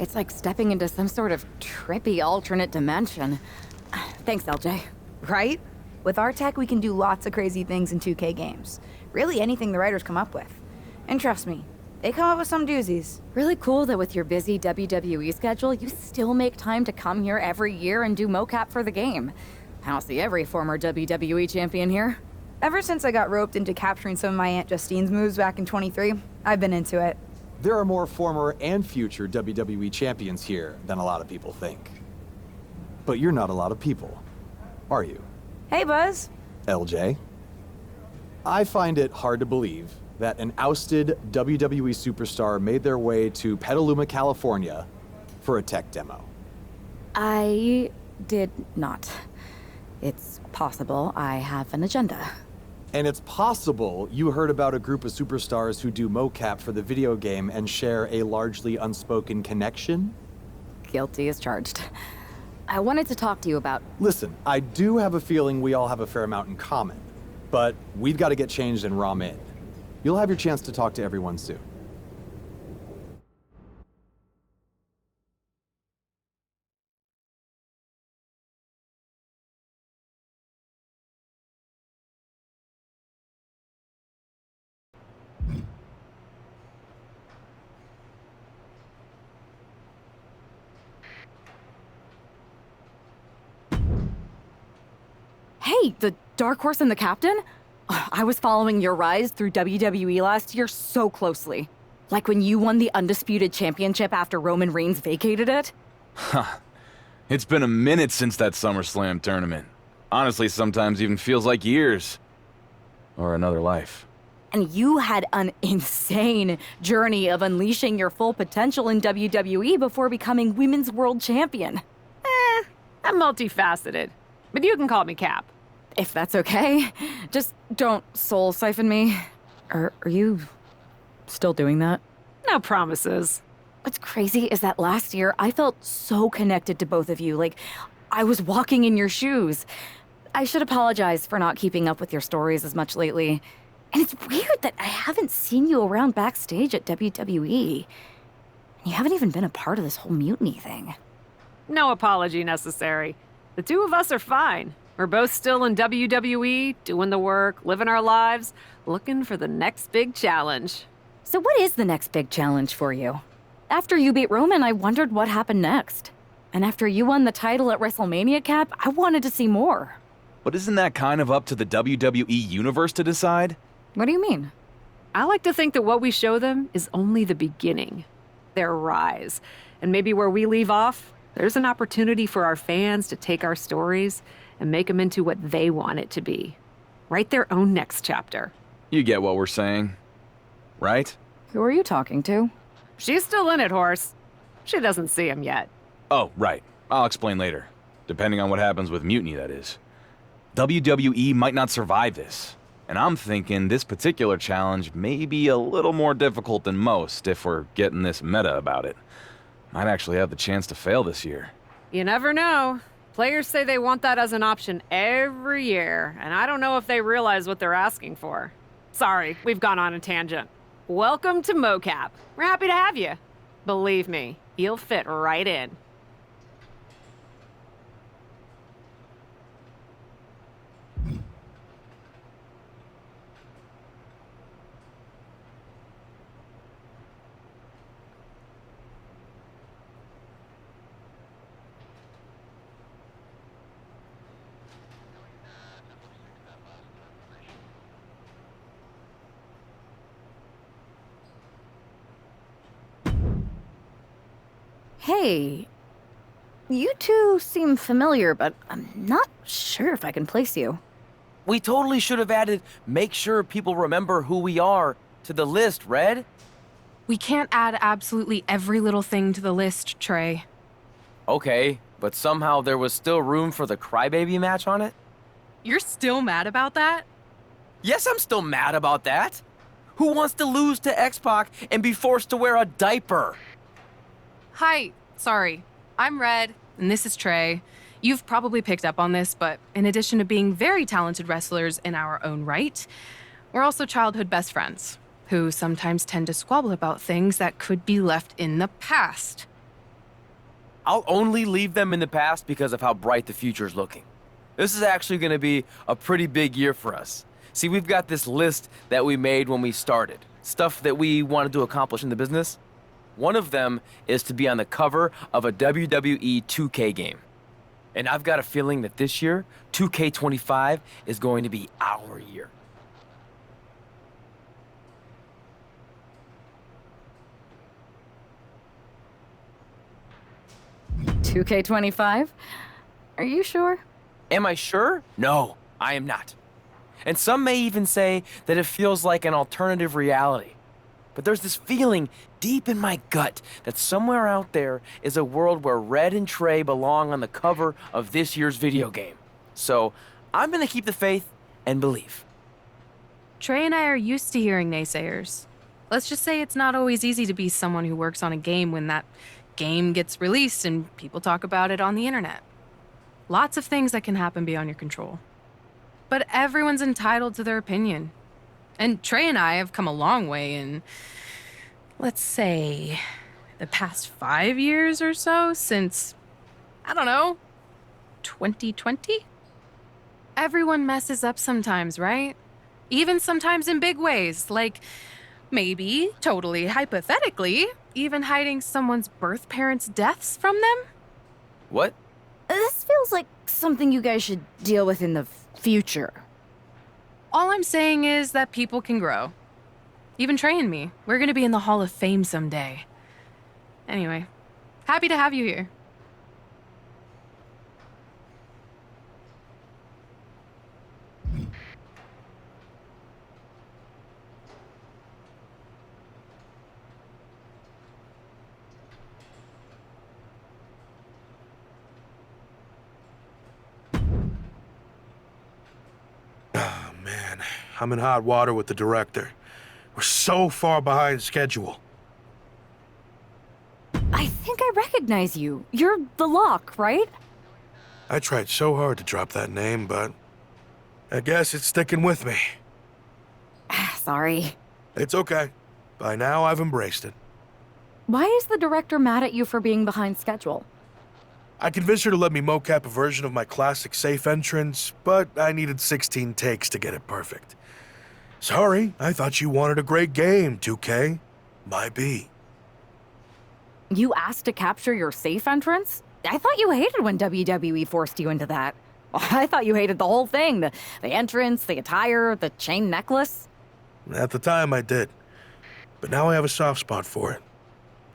It's like stepping into some sort of trippy alternate dimension. Thanks, LJ. Right? With our tech, we can do lots of crazy things in 2K games. Really anything the writers come up with. And trust me, they come up with some doozies. Really cool that with your busy WWE schedule, you still make time to come here every year and do mocap for the game. I don't see every former WWE champion here. Ever since I got roped into capturing some of my Aunt Justine's moves back in 23, I've been into it. There are more former and future WWE champions here than a lot of people think. But you're not a lot of people, are you? Hey, Buzz. LJ? I find it hard to believe that an ousted WWE superstar made their way to Petaluma, California for a tech demo. I did not. It's possible I have an agenda. And it's possible you heard about a group of superstars who do mocap for the video game and share a largely unspoken connection? Guilty as charged. I wanted to talk to you about... Listen, I do have a feeling we all have a fair amount in common, but we've got to get changed in raw mid. You'll have your chance to talk to everyone soon. Hey, the Dark Horse and the Captain? I was following your rise through WWE last year so closely. Like when you won the Undisputed Championship after Roman Reigns vacated it? Huh. It's been a minute since that SummerSlam tournament. Honestly, sometimes even feels like years. Or another life. And you had an insane journey of unleashing your full potential in WWE before becoming Women's World Champion. I'm multifaceted, but you can call me Cap. If that's okay. Just don't soul siphon me. Are you still doing that? No promises. What's crazy is that last year I felt so connected to both of you, like I was walking in your shoes. I should apologize for not keeping up with your stories as much lately. And it's weird that I haven't seen you around backstage at WWE. And you haven't even been a part of this whole mutiny thing. No apology necessary. The two of us are fine. We're both still in WWE, doing the work, living our lives, looking for the next big challenge. So what is the next big challenge for you? After you beat Roman, I wondered what happened next. And after you won the title at WrestleMania, Cap, I wanted to see more. But isn't that kind of up to the WWE Universe to decide? What do you mean? I like to think that what we show them is only the beginning. Their rise. And maybe where we leave off, there's an opportunity for our fans to take our stories and make them into what they want it to be. Write their own next chapter. You get what we're saying, right? Who are you talking to? She's still in it, Horse. She doesn't see him yet. Oh, right. I'll explain later. Depending on what happens with Mutiny, that is. WWE might not survive this. And I'm thinking this particular challenge may be a little more difficult than most if we're getting this meta about it. Might actually have the chance to fail this year. You never know. Players say they want that as an option every year, and I don't know if they realize what they're asking for. Sorry, we've gone on a tangent. Welcome to MoCap. We're happy to have you. Believe me, you'll fit right in. Hey, you two seem familiar, but I'm not sure if I can place you. We totally should have added make sure people remember who we are to the list, Red. We can't add absolutely every little thing to the list, Trey. Okay, but somehow there was still room for the crybaby match on it? You're still mad about that? Yes, I'm still mad about that. Who wants to lose to X-Pac and be forced to wear a diaper? Hi, sorry. I'm Red, and this is Trey. You've probably picked up on this, but in addition to being very talented wrestlers in our own right, we're also childhood best friends, who sometimes tend to squabble about things that could be left in the past. I'll only leave them in the past because of how bright the future's looking. This is actually going to be a pretty big year for us. See, we've got this list that we made when we started. Stuff that we wanted to accomplish in the business. One of them is to be on the cover of a WWE 2K game. And I've got a feeling that this year, 2K25 is going to be our year. $2K25? Are you sure? Am I sure? No, I am not. And some may even say that it feels like an alternative reality. But there's this feeling deep in my gut that somewhere out there is a world where Red and Trey belong on the cover of this year's video game. So I'm gonna keep the faith and believe. Trey and I are used to hearing naysayers. Let's just say it's not always easy to be someone who works on a game when that game gets released and people talk about it on the internet. Lots of things that can happen beyond your control. But everyone's entitled to their opinion. And Trey and I have come a long way in, let's say, the past 5 years or so since, I don't know, 2020? Everyone messes up sometimes, right? Even sometimes in big ways, like maybe, totally hypothetically, even hiding someone's birth parents' deaths from them? What? This feels like something you guys should deal with in the future. All I'm saying is that people can grow. Even Trey and me. We're gonna be in the Hall of Fame someday. Anyway, happy to have you here. I'm in hot water with the director. We're so far behind schedule. I think I recognize you. You're the Lock, right? I tried so hard to drop that name, but I guess it's sticking with me. Sorry. It's okay. By now, I've embraced it. Why is the director mad at you for being behind schedule? I convinced her to let me mocap a version of my classic safe entrance, but I needed 16 takes to get it perfect. Sorry, I thought you wanted a great game, 2K. My B. You asked to capture your safe entrance? I thought you hated when WWE forced you into that. I thought you hated the whole thing. The entrance, the attire, the chain necklace. At the time, I did. But now I have a soft spot for it.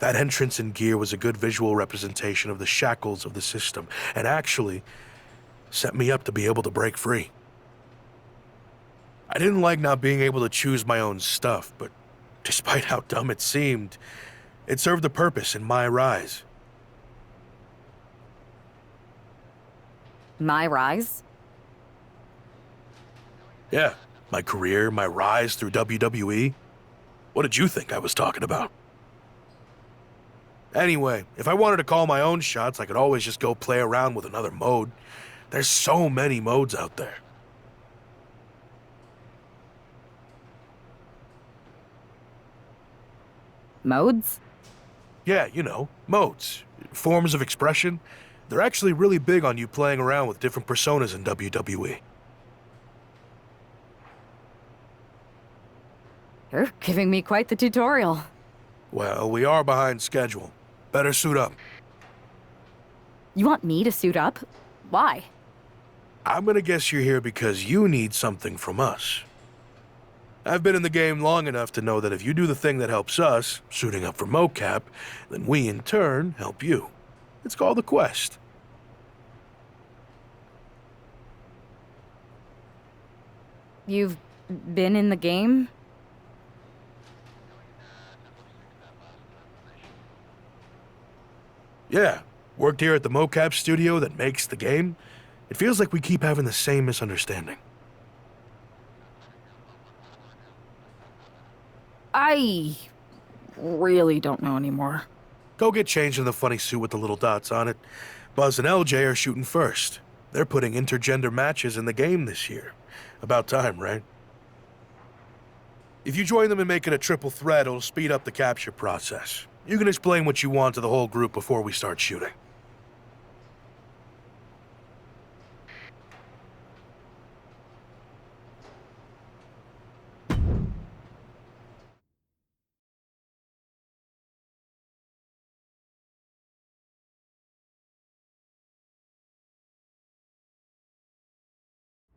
That entrance and gear was a good visual representation of the shackles of the system, and actually set me up to be able to break free. I didn't like not being able to choose my own stuff, but despite how dumb it seemed, it served a purpose in Myrise. Myrise? Yeah, my career, my rise through WWE. What did you think I was talking about? Anyway, if I wanted to call my own shots, I could always just go play around with another mode. There's so many modes out there. Modes? Yeah, you know, modes. Forms of expression. They're actually really big on you playing around with different personas in WWE. You're giving me quite the tutorial. Well, we are behind schedule. Better suit up. You want me to suit up? Why? I'm gonna guess you're here because you need something from us. I've been in the game long enough to know that if you do the thing that helps us, suiting up for mocap, then we in turn help you. It's called a quest. You've been in the game? Yeah, worked here at the mocap studio that makes the game. It feels like we keep having the same misunderstanding. I really don't know anymore. Go get changed in the funny suit with the little dots on it. Buzz and LJ are shooting first. They're putting intergender matches in the game this year. About time, right? If you join them and make it a triple threat, it'll speed up the capture process. You can explain what you want to the whole group before we start shooting.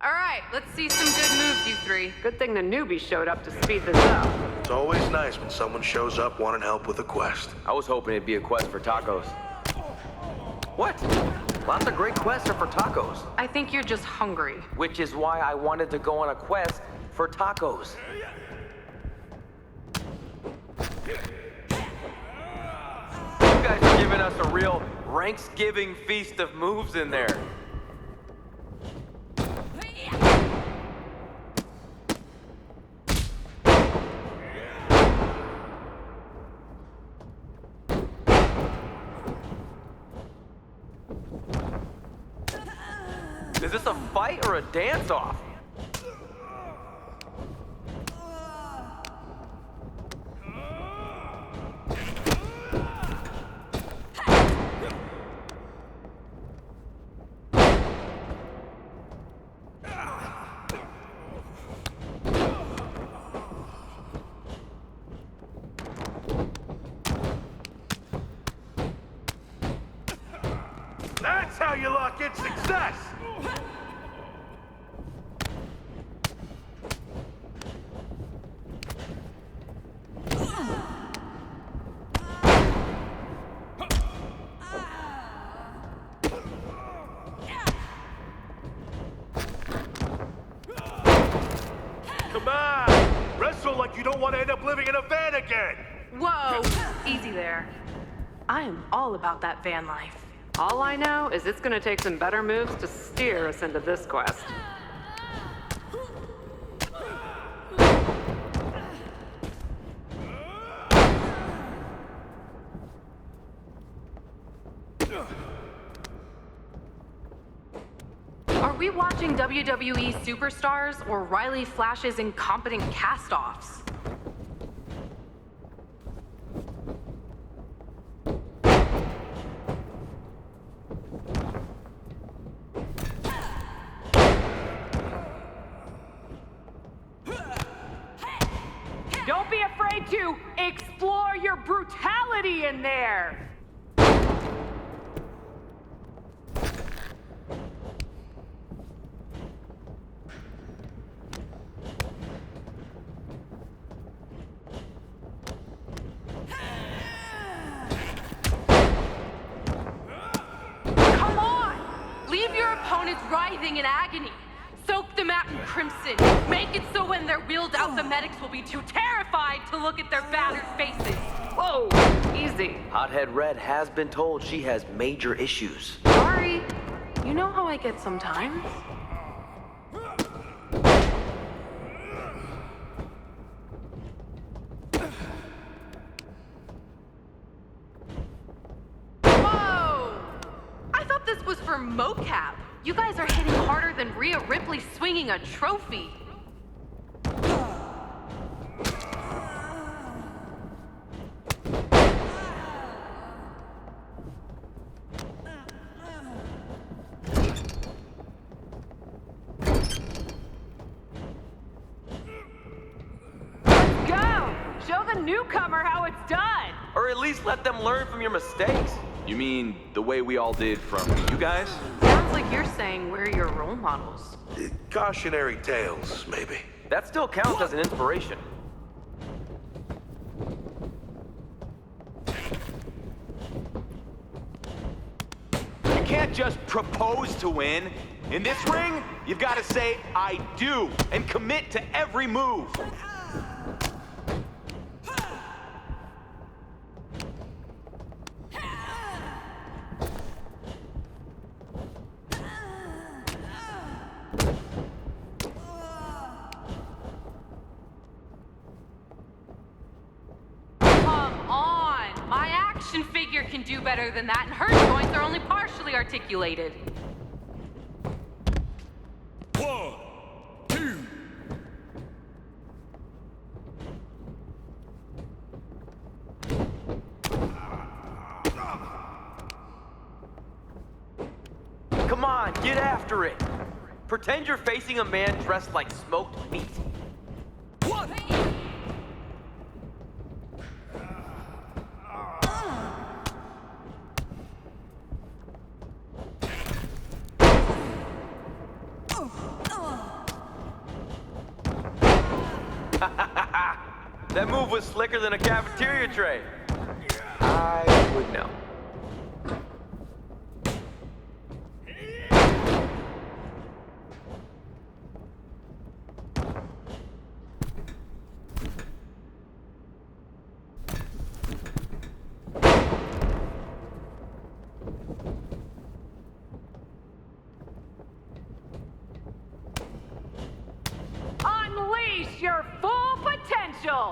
All right, let's see some good moves, you three. Good thing the newbie showed up to speed this up. It's always nice when someone shows up wanting help with a quest. I was hoping it'd be a quest for tacos. What? Lots of great quests are for tacos. I think you're just hungry. Which is why I wanted to go on a quest for tacos. You guys are giving us a real Ranksgiving feast of moves in there. Is this a fight or a dance-off? That's how you lock in success! Come on! Wrestle like you don't want to end up living in a van again! Whoa, easy there. I am all about that van life. All I know is it's gonna take some better moves to steer us into this quest. Are we watching WWE superstars or Riley Flash's incompetent cast-offs? Don't be afraid to explore your brutality in there! Come on! Leave your opponents writhing in agony. Soak them out in crimson. Make it so when they're wheeled out, the medics will be too terrified to look at their battered faces. Whoa, easy. Hothead Red has been told she has major issues. Sorry. You know how I get sometimes. Whoa! I thought this was for mocap. You guys are hitting harder than Rhea Ripley swinging a trophy. Go! Show the newcomer how it's done! Or at least let them learn from your mistakes. You mean the way we all did from you guys? Sounds like you're saying we're your role models. Cautionary tales, maybe. That still counts as an inspiration. You can't just propose to win. In this ring, you've got to say, I do, and commit to every move. Come on! My action figure can do better than that, and her joints are only partially articulated. One, two. Come on, get after it. Pretend you're facing a man dressed like smoked meat. One. That move was slicker than a cafeteria tray. I would know. Unleash your full potential!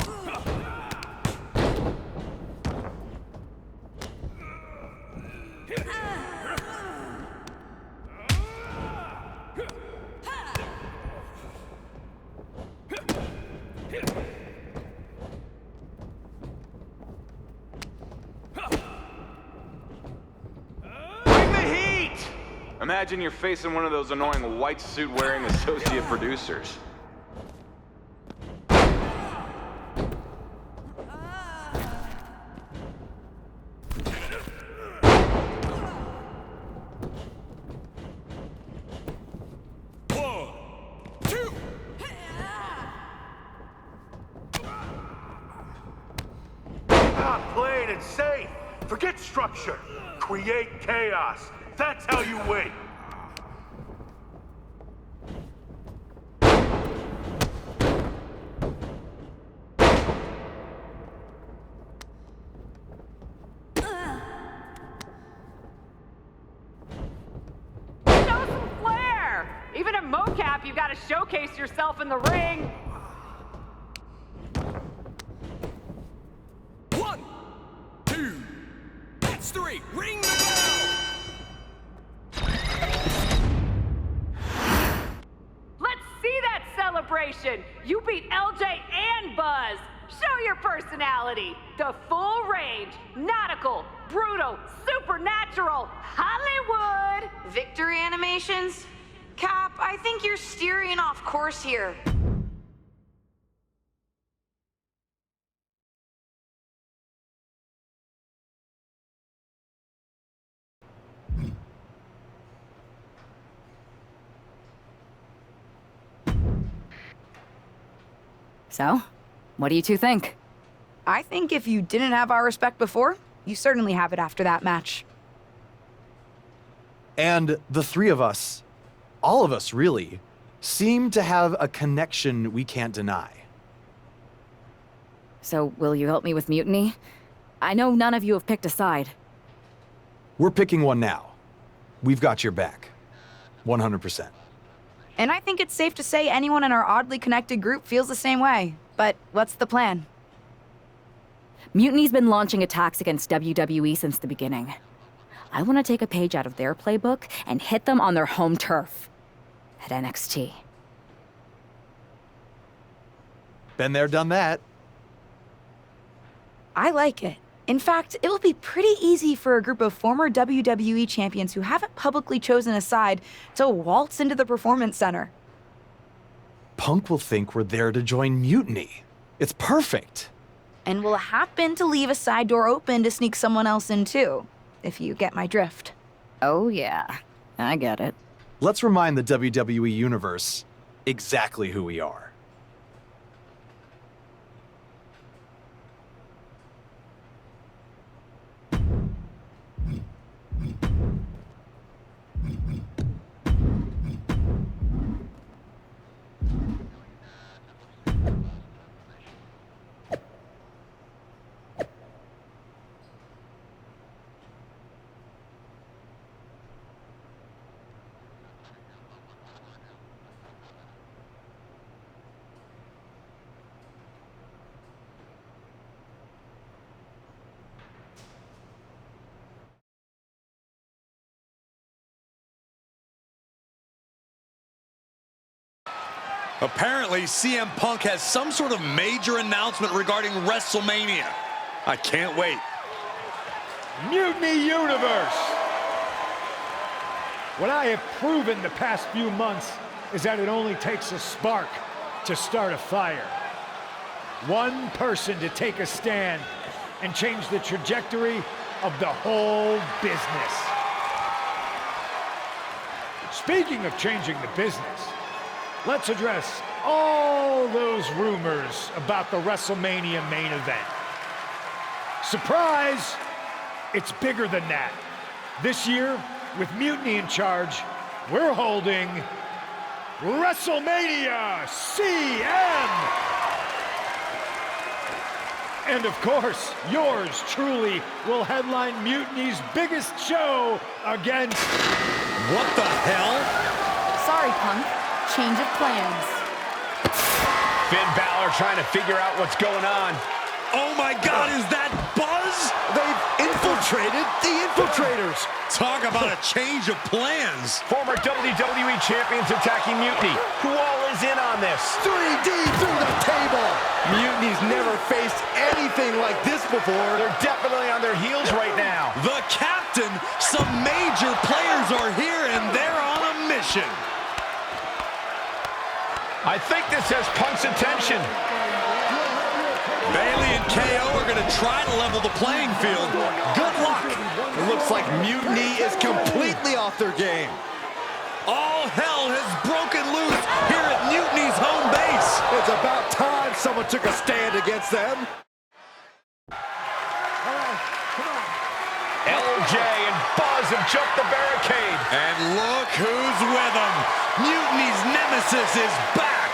Bring the heat! Imagine you're facing one of those annoying white suit wearing associate producers. One, two. Stop playing it safe. Forget structure. Create chaos. That's how you win. Show some flair! Even at mocap, you gotta showcase yourself in the ring. One, two. That's three. Ring the bell. Let's see that celebration! You beat LJ and Buzz! Show your personality! The full range, nautical, brutal, supernatural, Hollywood! Victory animations? Cap, I think you're steering off course here. So, what do you two think? I think if you didn't have our respect before, you certainly have it after that match. And the three of us, all of us really, seem to have a connection we can't deny. So, will you help me with Mutiny? I know none of you have picked a side. We're picking one now. We've got your back. 100%. And I think it's safe to say anyone in our oddly connected group feels the same way. But what's the plan? Mutiny's been launching attacks against WWE since the beginning. I want to take a page out of their playbook and hit them on their home turf. At NXT. Been there, done that. I like it. In fact, it will be pretty easy for a group of former WWE champions who haven't publicly chosen a side to waltz into the Performance Center. Punk will think we're there to join Mutiny. It's perfect. And we'll happen to leave a side door open to sneak someone else in too, if you get my drift. Oh yeah, I get it. Let's remind the WWE Universe exactly who we are. Apparently, CM Punk has some sort of major announcement regarding WrestleMania. I can't wait. Mutiny Universe! What I have proven the past few months is that it only takes a spark to start a fire. One person to take a stand and change the trajectory of the whole business. Speaking of changing the business, let's address all those rumors about the WrestleMania main event. Surprise! It's bigger than that. This year, with Mutiny in charge, we're holding WrestleMania CM! And of course, yours truly will headline Mutiny's biggest show against... What the hell? Sorry, Punk. Change of plans. Finn Balor trying to figure out what's going on. Oh my God, is that Buzz? They've infiltrated the infiltrators. Talk about a change of plans. Former WWE champions attacking Mutiny. Who all is in on this? 3D through the table. Mutiny's never faced anything like this before. They're definitely on their heels right now. The captain, some major players are here and they're on a mission. I think this has Punk's attention. Bailey and KO are going to try to level the playing field. Good luck. It looks like Mutiny is completely off their game. All hell has broken loose here at Mutiny's home base. It's about time someone took a stand against them. LJ and Buzz have jumped the barricade. And look who's with them. Mutiny's nemesis is back.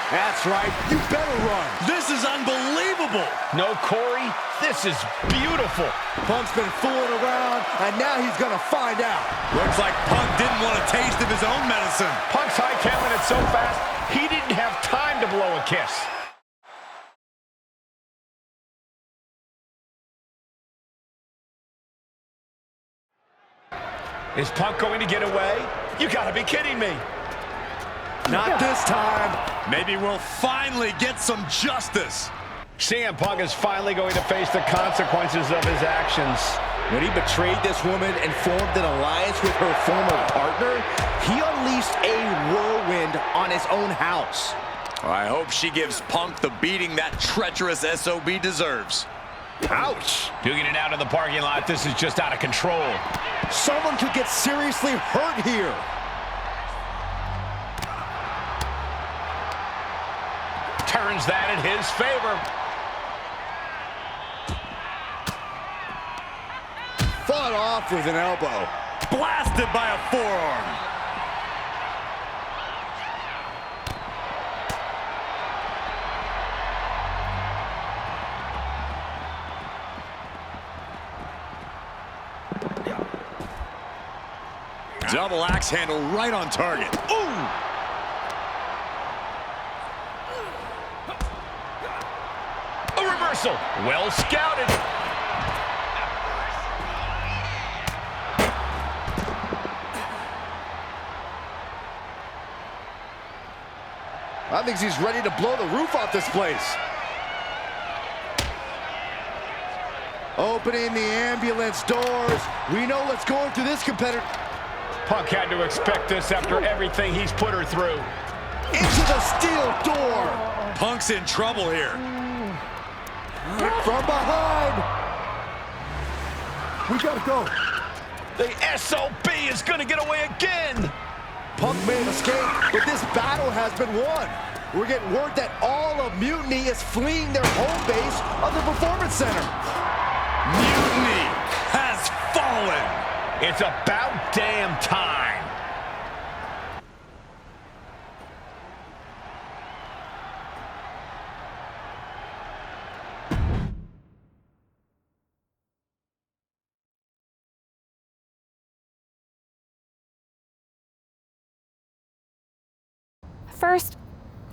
That's right. You better run. This is unbelievable. No, Corey, this is beautiful. Punk's been fooling around, and now he's going to find out. Looks like Punk didn't want a taste of his own medicine. Punk's hightailing it so fast, he didn't have time to blow a kiss. Is Punk going to get away? You gotta be kidding me. Not this time. Maybe we'll finally get some justice. CM Punk is finally going to face the consequences of his actions. When he betrayed this woman and formed an alliance with her former partner, he unleashed a whirlwind on his own house. I hope she gives Punk the beating that treacherous SOB deserves. Ouch! Duking it out in the parking lot, this is just out of control. Someone could get seriously hurt here. Turns that in his favor. Fought off with an elbow. Blasted by a forearm. Double axe handle right on target. Ooh! A reversal. Well scouted. I think he's ready to blow the roof off this place. Opening the ambulance doors. We know what's going through this competitor. Punk had to expect this after everything he's put her through. Into the steel door. Punk's in trouble here. From behind. We gotta go. The SOB is gonna get away again. Punk may have escaped, but this battle has been won. We're getting word that all of Mutiny is fleeing their home base of the Performance Center. Mutiny has fallen. It's about damn time. First,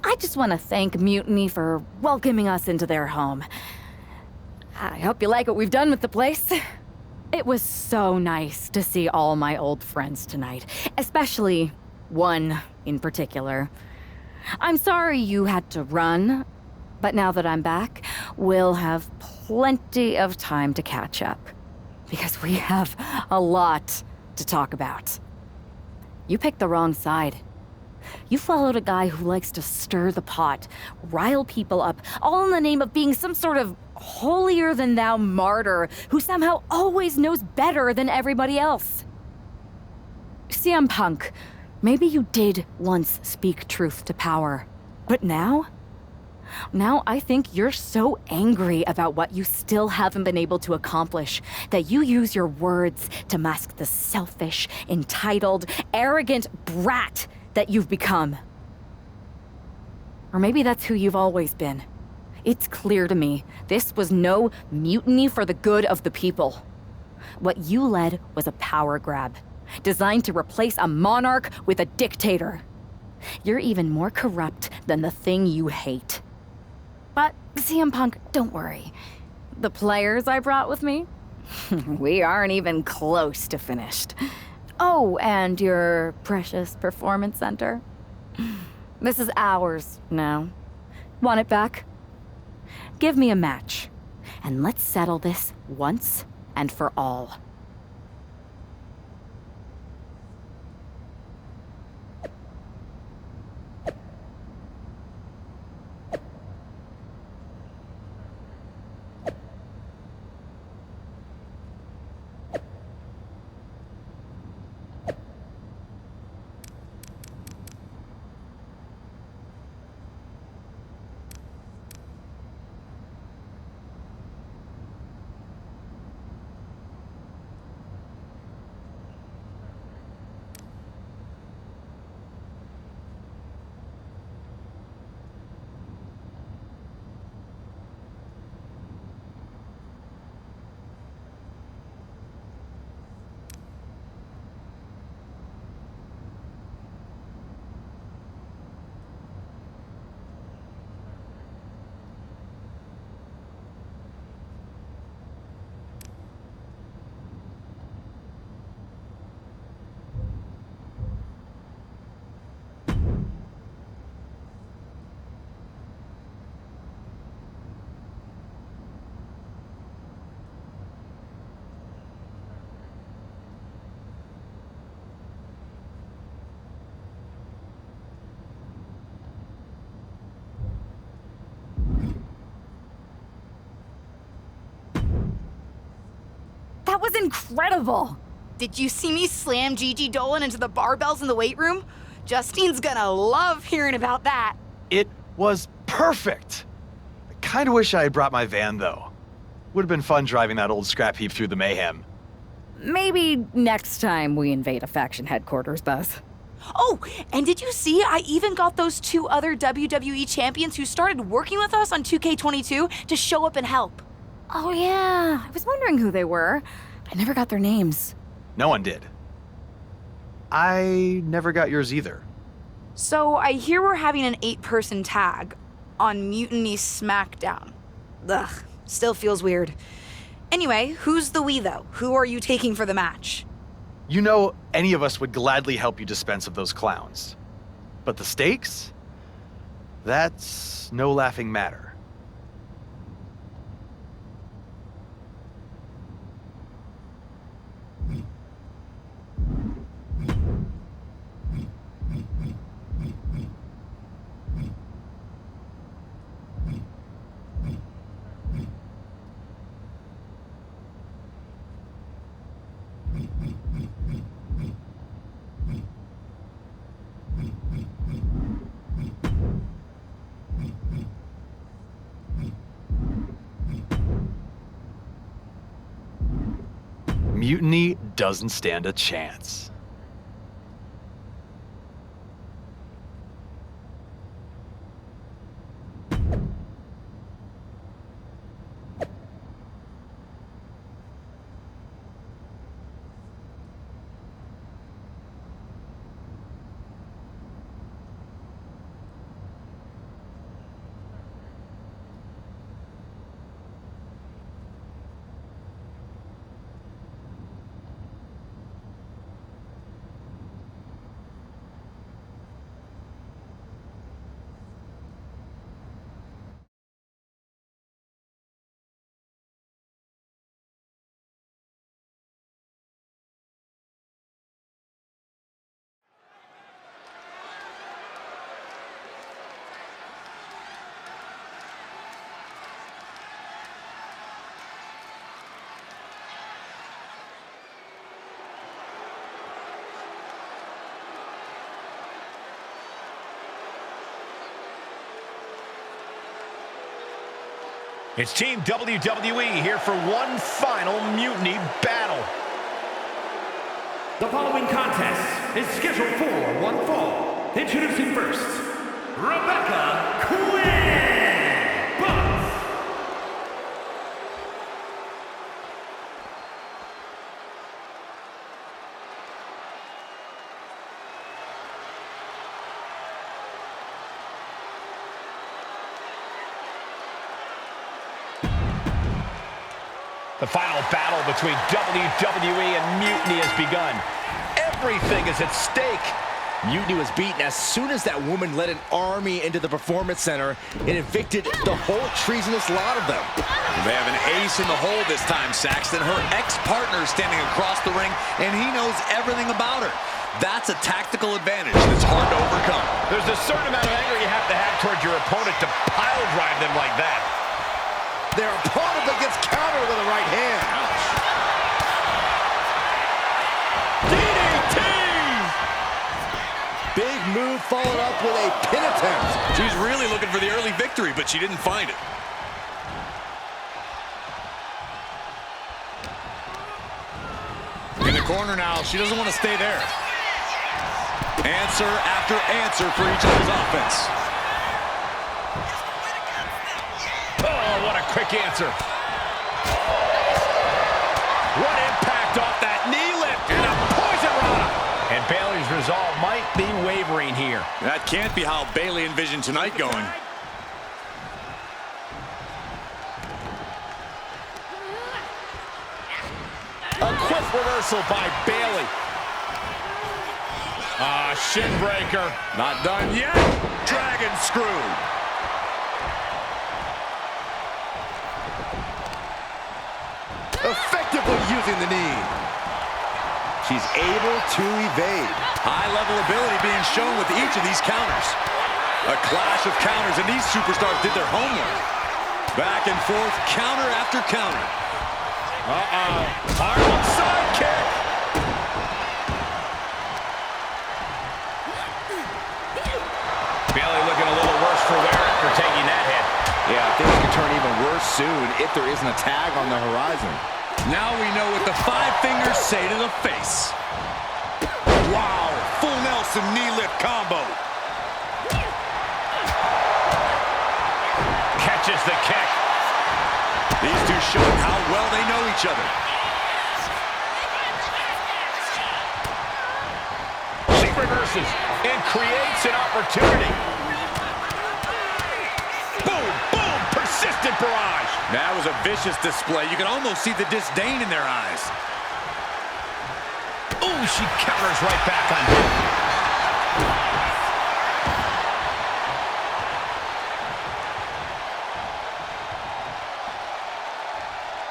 I just want to thank Mutiny for welcoming us into their home. I hope you like what we've done with the place. It was so nice to see all my old friends tonight, especially one in particular. I'm sorry you had to run, but now that I'm back, we'll have plenty of time to catch up, because we have a lot to talk about. You picked the wrong side. You followed a guy who likes to stir the pot, rile people up, all in the name of being some sort of holier-than-thou martyr who somehow always knows better than everybody else. CM Punk, maybe you did once speak truth to power, But now? Now I think you're so angry about what you still haven't been able to accomplish that you use your words to mask the selfish, entitled, arrogant brat that you've become. Or maybe that's who you've always been. It's clear to me this was no mutiny for the good of the people. What you led was a power grab, designed to replace a monarch with a dictator. You're even more corrupt than the thing you hate. But, CM Punk, don't worry. The players I brought with me? We aren't even close to finished. Oh, and your precious performance center? This is ours now. Want it back? Give me a match, and let's settle this once and for all. That was incredible! Did you see me slam Gigi Dolan into the barbells in the weight room? Justine's gonna love hearing about that. It was perfect! I kinda wish I had brought my van, though. Would have been fun driving that old scrap heap through the mayhem. Maybe next time we invade a faction headquarters, Buzz. Oh, and did you see I even got those 2 other WWE champions who started working with us on 2K22 to show up and help? Oh yeah, I was wondering who they were. I never got their names. No one did. I never got yours either. So I hear we're having an 8-person tag on Mutiny SmackDown. Ugh, still feels weird. Anyway, who's the we though? Who are you taking for the match? You know, any of us would gladly help you dispense of those clowns. But the stakes? That's no laughing matter. Mutiny doesn't stand a chance. It's Team WWE here for one final Mutiny battle. The following contest is scheduled for one fall. Introducing first, Rebecca Quinn Buzz. The final battle between WWE and Mutiny has begun. Everything is at stake. Mutiny was beaten as soon as that woman led an army into the Performance Center and evicted the whole treasonous lot of them. They have an ace in the hole this time, Saxton. Her ex-partner is standing across the ring, and he knows everything about her. That's a tactical advantage that's hard to overcome. There's a certain amount of anger you have to have towards your opponent to pile drive them like that. Their opponent that gets countered with a right hand. DDT! Big move followed up with a pin attempt. She's really looking for the early victory, but she didn't find it. In the corner now, she doesn't want to stay there. Answer after answer for each other's offense. Oh, what a quick answer. What impact off that knee lift and a poison rana. And Bayley's resolve might be wavering here. That can't be how Bayley envisioned tonight going. A quick reversal by Bayley. Shin breaker. Not done yet. Dragon screw. Effectively using the knee. She's able to evade. High-level ability being shown with each of these counters. A clash of counters, and these superstars did their homework. Back and forth, counter after counter. Harlem side kick. Bayley looking a little worse for wear after taking that hit. Yeah, things could turn even worse soon if there isn't a tag on the horizon. Now we know what the five fingers say to the face. Wow, full Nelson knee lift combo. Catches the kick. These two showing how well they know each other. She reverses and creates an opportunity. Boom, boom, persistent barrage. That was a vicious display. You can almost see the disdain in their eyes. Ooh, she counters right back on him.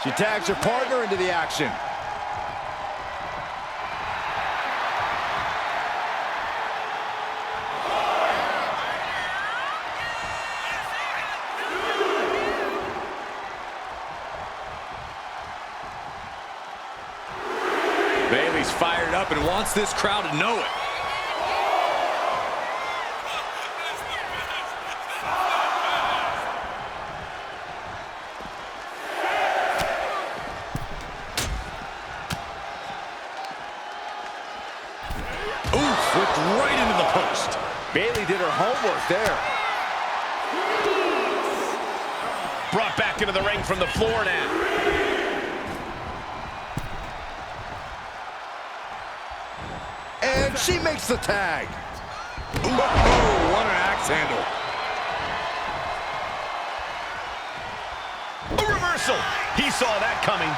She tags her partner into the action. Bayley's fired up and wants this crowd to know it. Ooh, flipped right into the post. Bayley did her homework there. Brought back into the ring from the floor now. And she makes the tag. Ooh, what an axe handle. A reversal. He saw that coming.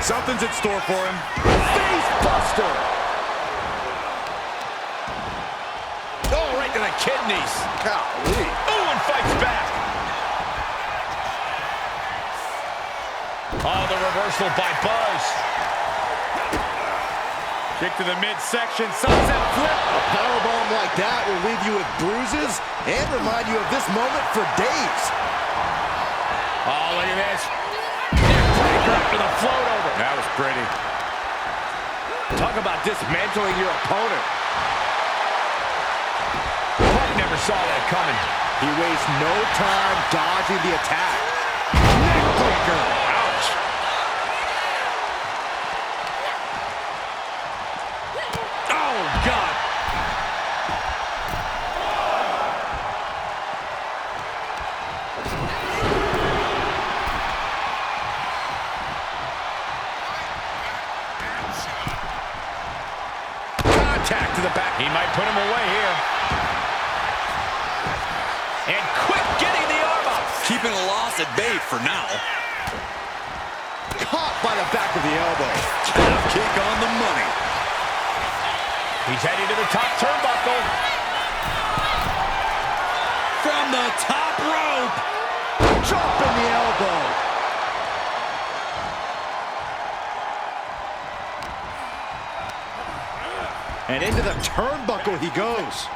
Something's in store for him. Face buster. Oh, right to the kidneys. Golly. Ooh, and fights back. Oh, the reversal by Buzz. Kick to the midsection, sunset flip. A powerbomb like that will leave you with bruises and remind you of this moment for days. Oh, look at this. Neckbreaker after the float over. That was pretty. Talk about dismantling your opponent. Punk never saw that coming. He wastes no time dodging the attack. Neckbreaker. Ouch. Oh, God. Contact to the back. He might put him away here. And quick getting the arm up. Keeping a loss at bay for now. Caught by the back of the elbow. Calf kick on the money. He's heading to the top turnbuckle. From the top rope. Drop in the elbow. And into the turnbuckle he goes.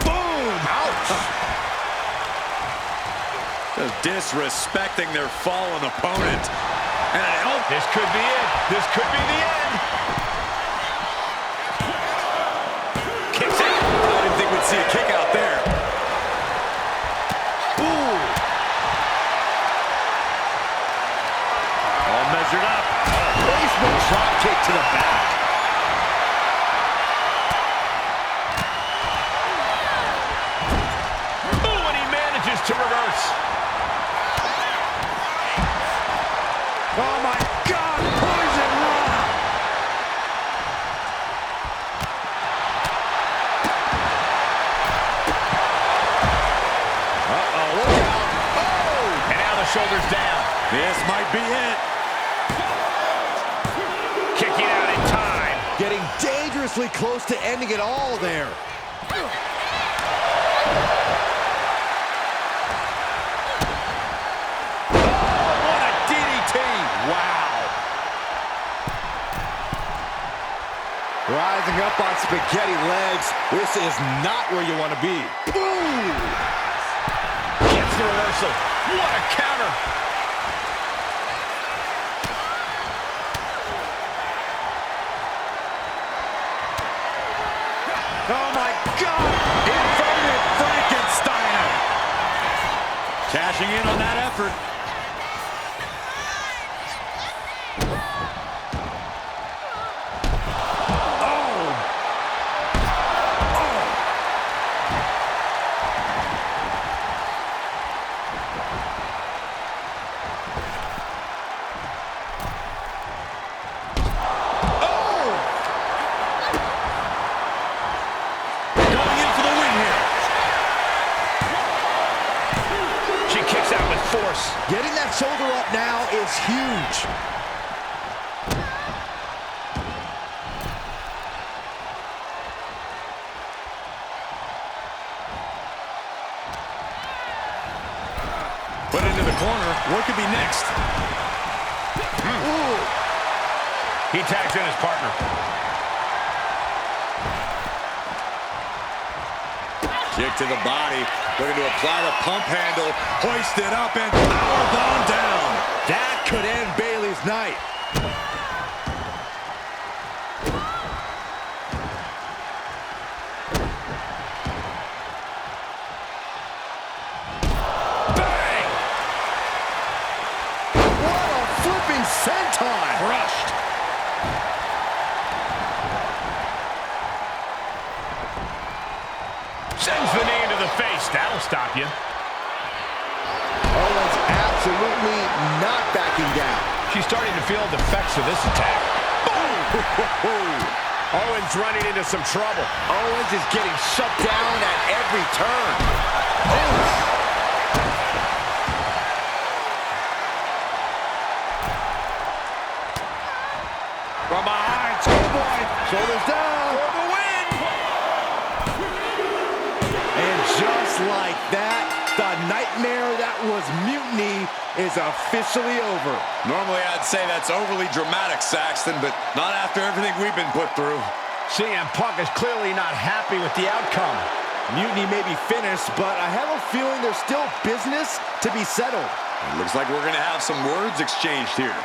Boom! Ouch! Just disrespecting their fallen opponent. And an elbow. This could be it. This could be the end. Kicks out. I didn't think we'd see a kick out there. Ooh. All measured up. Basement drop kick to the back. Ooh, and he manages to reverse. Oh my God! Poison Raw! Uh-oh, look out! Oh! And now the shoulders down. This might be it. Kicking out in time. Getting dangerously close to ending it all there. What a DDT. Wow. Rising up on spaghetti legs. This is not where you want to be. Boom! Gets the reversal. What a counter. Oh my God! Inverted Frankensteiner. Cashing in on that effort. Going in for the win here. She kicks out with force. Getting that shoulder up now is huge. Put into the corner. What could be next? Ooh. He tags in his partner. Kick to the body. Looking to apply the pump handle. Hoist it up and powerbomb down. That could end Bayley's night. Bang! What a flipping senton! Crushed. Sends the knee into the face. That'll stop you. Owens absolutely not backing down. She's starting to feel the effects of this attack. Owens running into some trouble. Owens is getting shut down at every turn. Oh. From behind, boy. Shoulders down. For the win. And just like that, the nightmare that was Mutiny is officially over. Normally, I'd say that's overly dramatic, Saxton, but not after everything we've been put through. CM Punk is clearly not happy with the outcome. Mutiny may be finished, but I have a feeling there's still business to be settled. It looks like we're going to have some words exchanged here.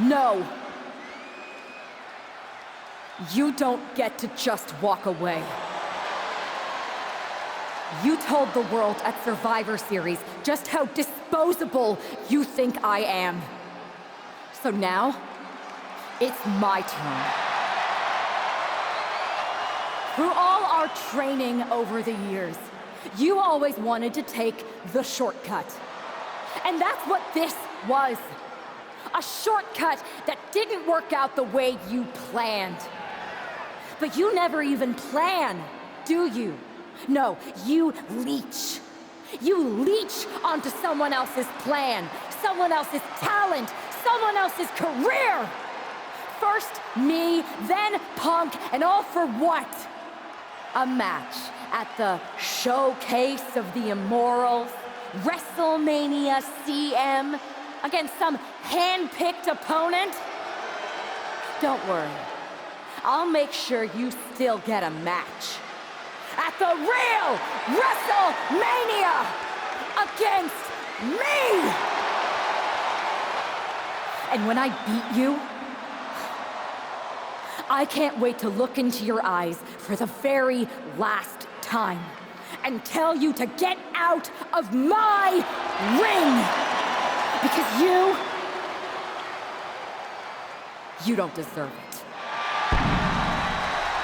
No. You don't get to just walk away. You told the world at Survivor Series just how disposable you think I am. So now, it's my turn. Through all our training over the years, you always wanted to take the shortcut. And that's what this was. A shortcut that didn't work out the way you planned. But you never even plan, do you? No, you leech. You leech onto someone else's plan, someone else's talent, someone else's career. First me, then Punk, and all for what? A match at the Showcase of the Immortals, WrestleMania CM, against some hand-picked opponent? Don't worry. I'll make sure you still get a match. At the real WrestleMania against me! And when I beat you, I can't wait to look into your eyes for the very last time and tell you to get out of my ring! Because you don't deserve it.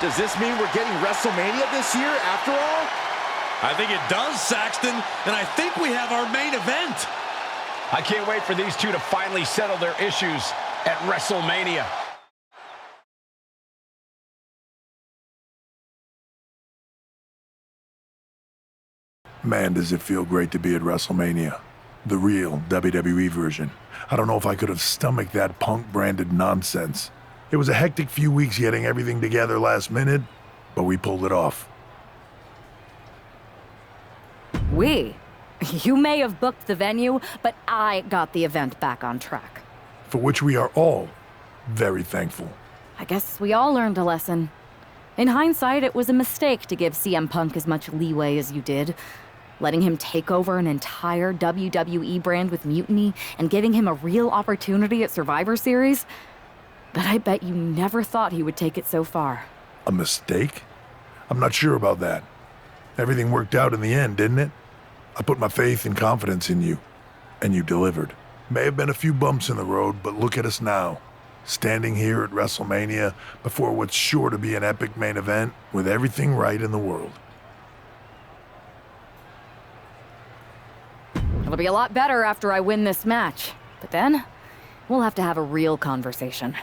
Does this mean we're getting WrestleMania this year after all? I think it does, Saxton, and I think we have our main event. I can't wait for these two to finally settle their issues at WrestleMania. Man, does it feel great to be at WrestleMania. The real WWE version. I don't know if I could have stomached that Punk-branded nonsense. It was a hectic few weeks getting everything together last minute, but we pulled it off. You may have booked the venue, but I got the event back on track. For which we are all very thankful. I guess we all learned a lesson. In hindsight, it was a mistake to give CM Punk as much leeway as you did. Letting him take over an entire WWE brand with Mutiny and giving him a real opportunity at Survivor Series. But I bet you never thought he would take it so far. A mistake? I'm not sure about that. Everything worked out in the end, didn't it? I put my faith and confidence in you, and you delivered. May have been a few bumps in the road, but look at us now. Standing here at WrestleMania before what's sure to be an epic main event with everything right in the world. It'll be a lot better after I win this match. But then, we'll have to have a real conversation.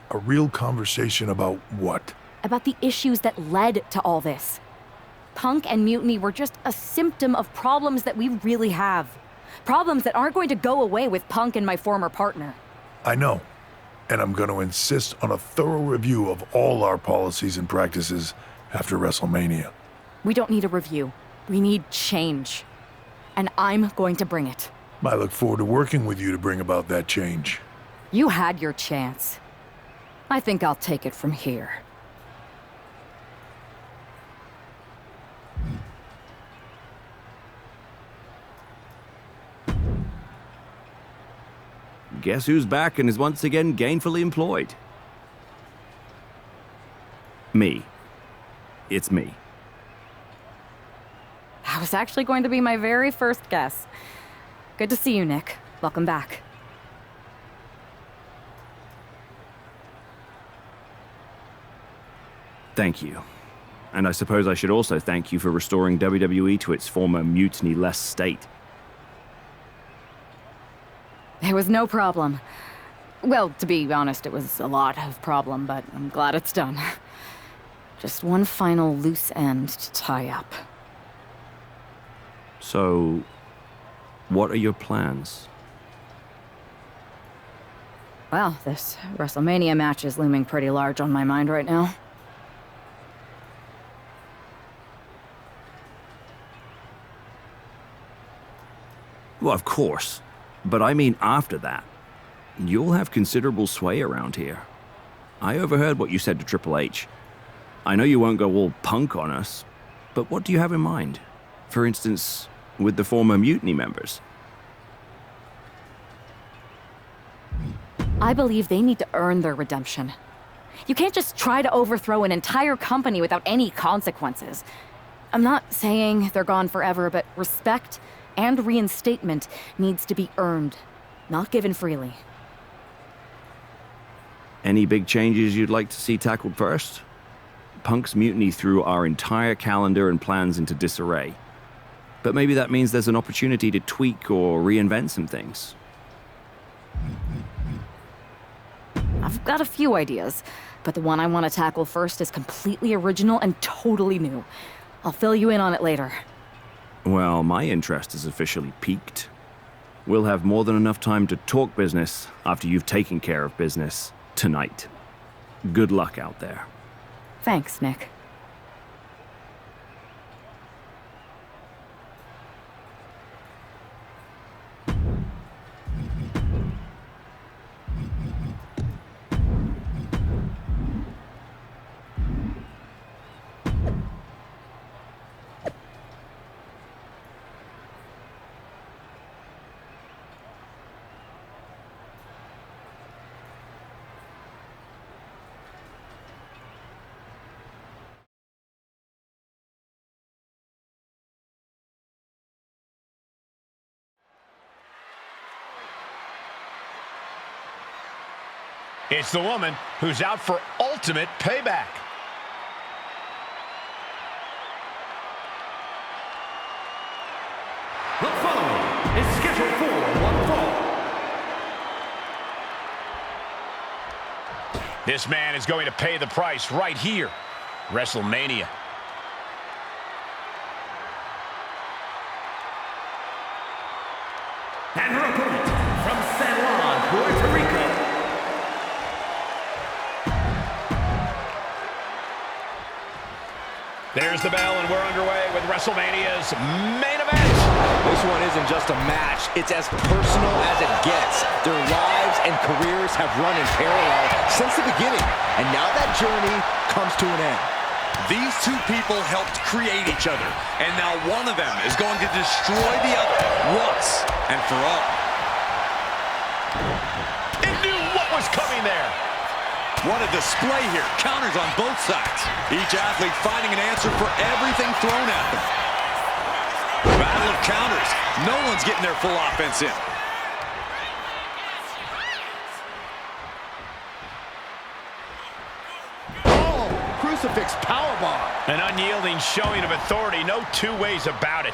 A real conversation about what? About the issues that led to all this. Punk and Mutiny were just a symptom of problems that we really have. Problems that aren't going to go away with Punk and my former partner. I know. And I'm going to insist on a thorough review of all our policies and practices after WrestleMania. We don't need a review. We need change. And I'm going to bring it. I look forward to working with you to bring about that change. You had your chance. I think I'll take it from here. Guess who's back and is once again gainfully employed? Me. It's me. That was actually going to be my very first guess. Good to see you, Nick. Welcome back. Thank you. And I suppose I should also thank you for restoring WWE to its former mutiny-less state. It was no problem. Well, to be honest, it was a lot of problem, but I'm glad it's done. Just one final loose end to tie up. So, what are your plans? Well, this WrestleMania match is looming pretty large on my mind right now. Well, of course. But I mean after that. You'll have considerable sway around here. I overheard what you said to Triple H. I know you won't go all Punk on us, but what do you have in mind? For instance, with the former Mutiny members? I believe they need to earn their redemption. You can't just try to overthrow an entire company without any consequences. I'm not saying they're gone forever, but respect and reinstatement needs to be earned, not given freely. Any big changes you'd like to see tackled first? Punk's mutiny threw our entire calendar and plans into disarray. But maybe that means there's an opportunity to tweak or reinvent some things. I've got a few ideas, but the one I want to tackle first is completely original and totally new. I'll fill you in on it later. Well, my interest is officially piqued. We'll have more than enough time to talk business after you've taken care of business tonight. Good luck out there. Thanks, Nick. It's the woman who's out for ultimate payback. The following is scheduled for one fall. This man is going to pay the price right here. WrestleMania. And her opponent from San Juan, Puerto Rico. There's the bell, and we're underway with WrestleMania's main event. This one isn't just a match, it's as personal as it gets. Their lives and careers have run in parallel since the beginning, and now that journey comes to an end. These two people helped create each other, and now one of them is going to destroy the other once and for all. It knew what was coming there. What a display here. Counters on both sides. Each athlete finding an answer for everything thrown at them. Battle of counters. No one's getting their full offense in. Oh, crucifix powerbomb. An unyielding showing of authority. No two ways about it.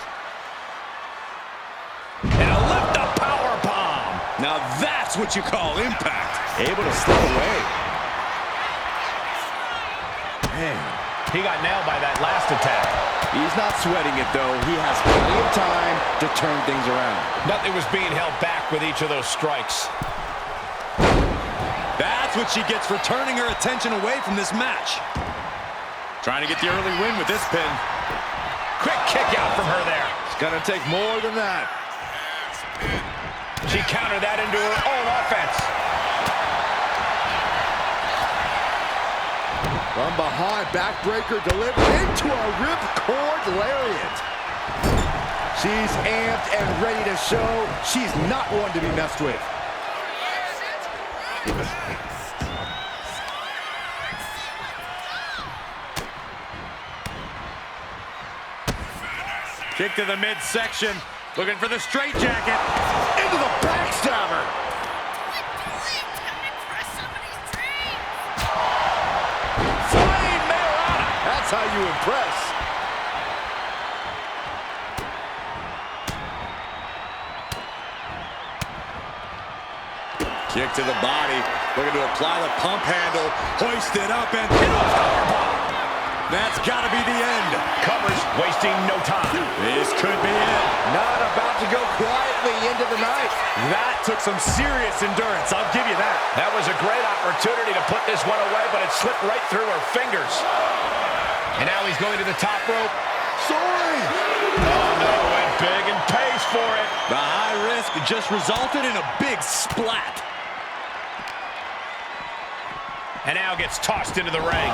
And a lift-up power bomb. Now that's what you call impact. Able to slip away. Man, he got nailed by that last attack. He's not sweating it, though. He has plenty of time to turn things around. Nothing was being held back with each of those strikes. That's what she gets for turning her attention away from this match. Trying to get the early win with this pin. Quick kick out from her there. It's gonna take more than that. She countered that into her own offense. From behind, backbreaker delivered into a ripcord lariat. She's amped and ready to show she's not one to be messed with. Kick to the midsection. Looking for the straitjacket. Into the backstabber. That's how you impress. Kick to the body. Looking to apply the pump handle. Hoist it up and hit a powerbomb. That's got to be the end. Covers, wasting no time. This could be it. Not about to go quietly into the night. That took some serious endurance. I'll give you that. That was a great opportunity to put this one away, but it slipped right through her fingers. And now he's going to the top rope. Soaring! Oh, no, went big and pays for it. The high risk just resulted in a big splat. And now gets tossed into the ring.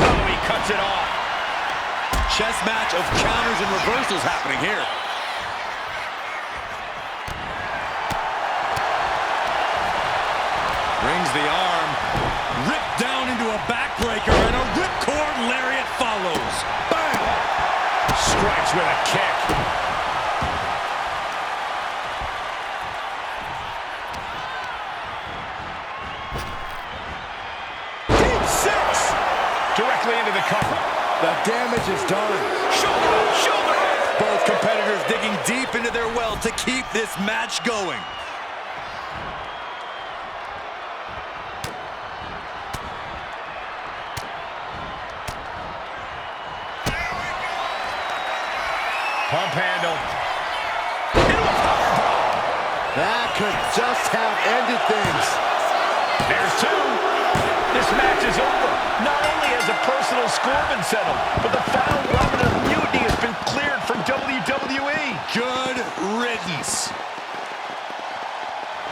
Oh, he cuts it off. Chess match of counters and reversals happening here. swings the arm. Ripped down into a backbreaker, and a ripcord lariat follows. Bang! Strikes with a kick. Deep six! Directly into the cover. The damage is done. Shoulder, shoulder! Both competitors digging deep into their well to keep this match going. Pump handle. That could just have ended things. There's two. This match is over. Not only has a personal score been settled, but the final remnant of Mutiny has been cleared from WWE. Good riddance.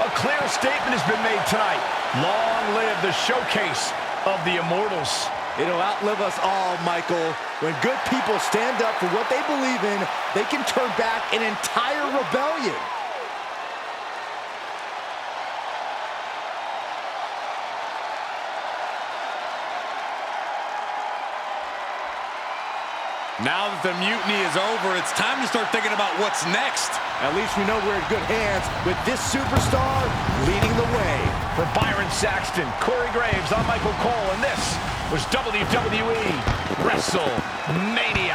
A clear statement has been made tonight. Long live the showcase of the Immortals. It'll outlive us all, Michael. When good people stand up for what they believe in, they can turn back an entire rebellion. Now that the mutiny is over, it's time to start thinking about what's next. At least we know we're in good hands with this superstar leading the way. For Byron Saxton, Corey Graves, I'm Michael Cole, and this was WWE WrestleMania.